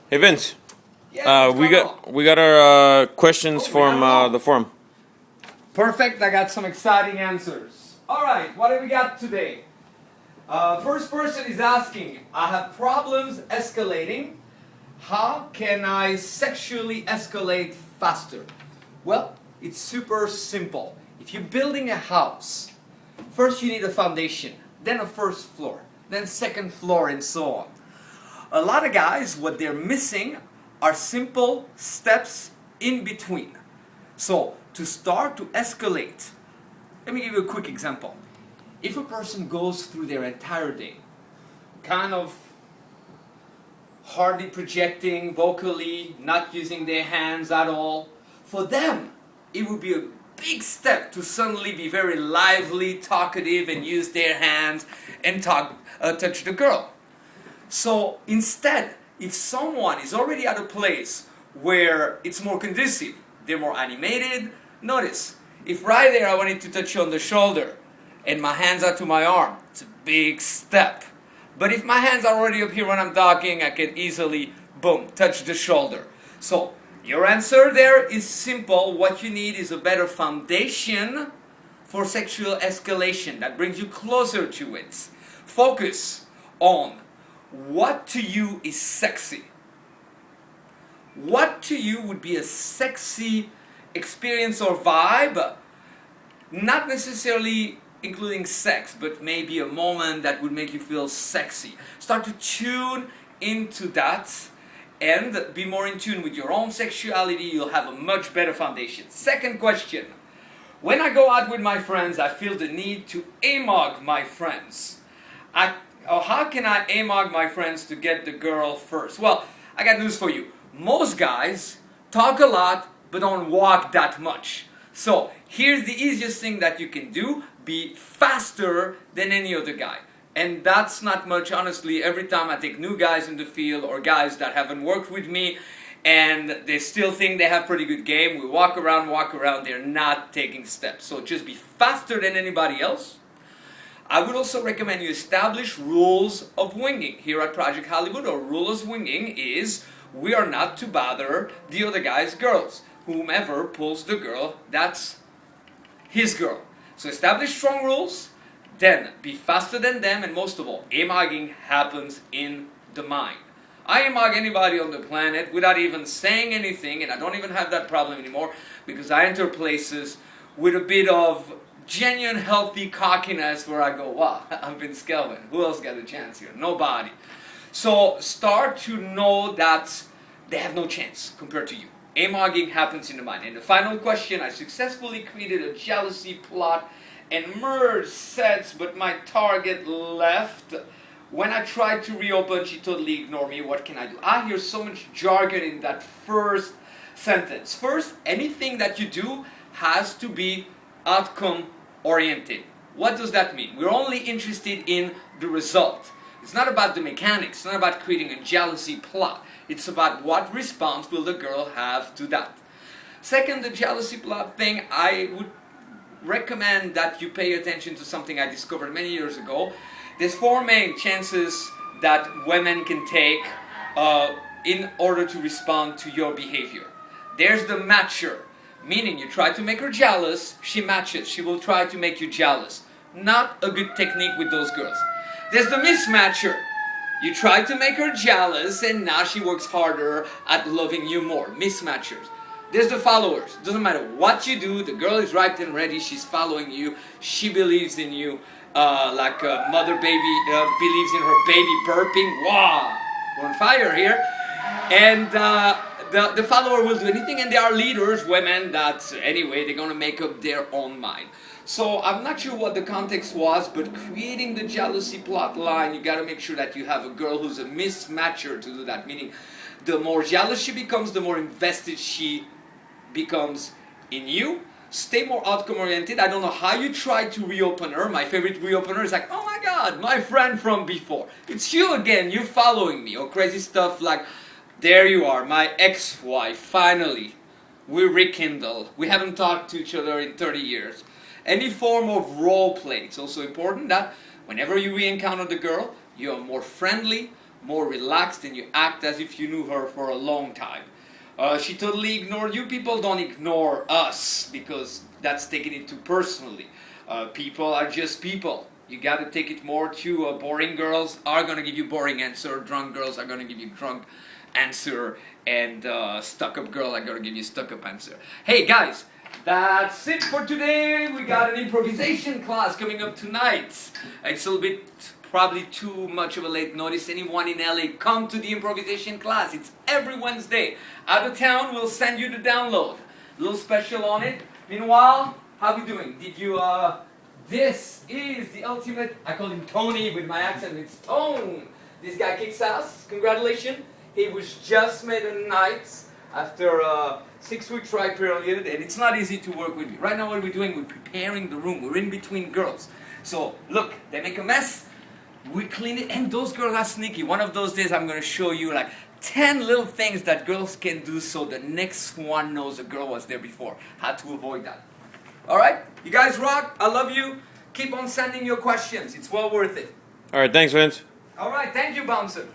Hey Vince, Yeah, we got our questions from the forum. Perfect. I got some exciting answers. All right, what do we got today? First person is asking, I have problems escalating. How can I sexually escalate faster? Well, it's super simple. If you're building a house, first you need a foundation, then a first floor, then second floor, and so on. A lot of guys, what they're missing are simple steps in between. So, to start to escalate, let me give you a quick example. If a person goes through their entire day, kind of hardly projecting vocally, not using their hands at all, for them, it would be a big step to suddenly be very lively, talkative, and use their hands and touch the girl. So instead, if someone is already at a place where it's more conducive, they're more animated, notice, if right there I wanted to touch you on the shoulder and my hands are to my arm, it's a big step. But if my hands are already up here when I'm talking, I can easily, boom, touch the shoulder. So your answer there is simple. What you need is a better foundation for sexual escalation that brings you closer to it. Focus on what to you is sexy. What to you would be a sexy experience or vibe? Not necessarily including sex, but maybe a moment that would make you feel sexy. Start to tune into that and be more in tune with your own sexuality. You'll have a much better foundation. Second question. When I go out with my friends, I feel the need to AMOG my friends. How can I AMOG my friends to get the girl first? Well, I got news for you. Most guys talk a lot, but don't walk that much. So, here's the easiest thing that you can do. Be faster than any other guy. And that's not much, honestly. Every time I take new guys in the field or guys that haven't worked with me and they still think they have pretty good game, we walk around, they're not taking steps. So just be faster than anybody else. I would also recommend you establish rules of winging. Here at Project Hollywood, our rule of winging is we are not to bother the other guy's girls. Whomever pulls the girl, that's his girl. So establish strong rules, then be faster than them, and most of all, AMOGing happens in the mind. I AMOG anybody on the planet without even saying anything, and I don't even have that problem anymore because I enter places with a bit of genuine healthy cockiness where I go, wow, I'm Vince Kelvin. Who else got a chance here? Nobody. So start to know that they have no chance compared to you. AMOGing happens in the mind. And the final question, I successfully created a jealousy plot and merged sets, but my target left. When I tried to reopen, she totally ignored me. What can I do? I hear so much jargon in that first sentence. First, anything that you do has to be outcome oriented. What does that mean? We're only interested in the result. It's not about the mechanics, it's not about creating a jealousy plot. It's about what response will the girl have to that. Second, the jealousy plot thing, I would recommend that you pay attention to something I discovered many years ago. There's four main chances that women can take in order to respond to your behavior. There's the matcher, meaning you try to make her jealous, she matches, she will try to make you jealous. Not a good technique with those girls. There's the mismatcher. You try to make her jealous and now she works harder at loving you more. Mismatchers. There's the followers. Doesn't matter what you do, the girl is right and ready, she's following you, she believes in you, like a mother baby believes in her baby burping. Wow, we're on fire here. And the follower will do anything, and they are leaders, women that anyway, they're going to make up their own mind. So I'm not sure what the context was, but creating the jealousy plot line, you got to make sure that you have a girl who's a mismatcher to do that. Meaning, the more jealous she becomes, the more invested she becomes in you. Stay more outcome oriented. I don't know how you try to reopen her. My favorite reopener is like, oh my God, my friend from before. It's you again, you're following me. Or crazy stuff like, there you are, my ex-wife, finally. We rekindle. We haven't talked to each other in 30 years. Any form of role play. It's also important that whenever you re-encounter the girl, you are more friendly, more relaxed, and you act as if you knew her for a long time. She totally ignored you. People don't ignore us because that's taking it too personally. People are just people. You got to take it more to boring girls are going to give you boring answer. Drunk girls are going to give you drunk answer. And stuck-up girl are going to give you stuck-up answer. Hey guys, that's it for today. We got an improvisation class coming up tonight. It's a little bit probably too much of a late notice. Anyone in LA, come to the improvisation class. It's every Wednesday. Out of town, we'll send you the download. A little special on it. Meanwhile, how we doing? Did you, this is the ultimate, I call him Tony with my accent, it's Tone. This guy kicks ass, congratulations. He was just made a knight after a 6-week try period, and it's not easy to work with me. Right now what we're doing, we're preparing the room. We're in between girls. So, look, they make a mess. We clean it, and those girls are sneaky. One of those days I'm going to show you like 10 little things that girls can do so the next one knows a girl was there before. How to avoid that. Alright? You guys rock. I love you. Keep on sending your questions. It's well worth it. All right, thanks, Vince. Alright, thank you, Bouncer.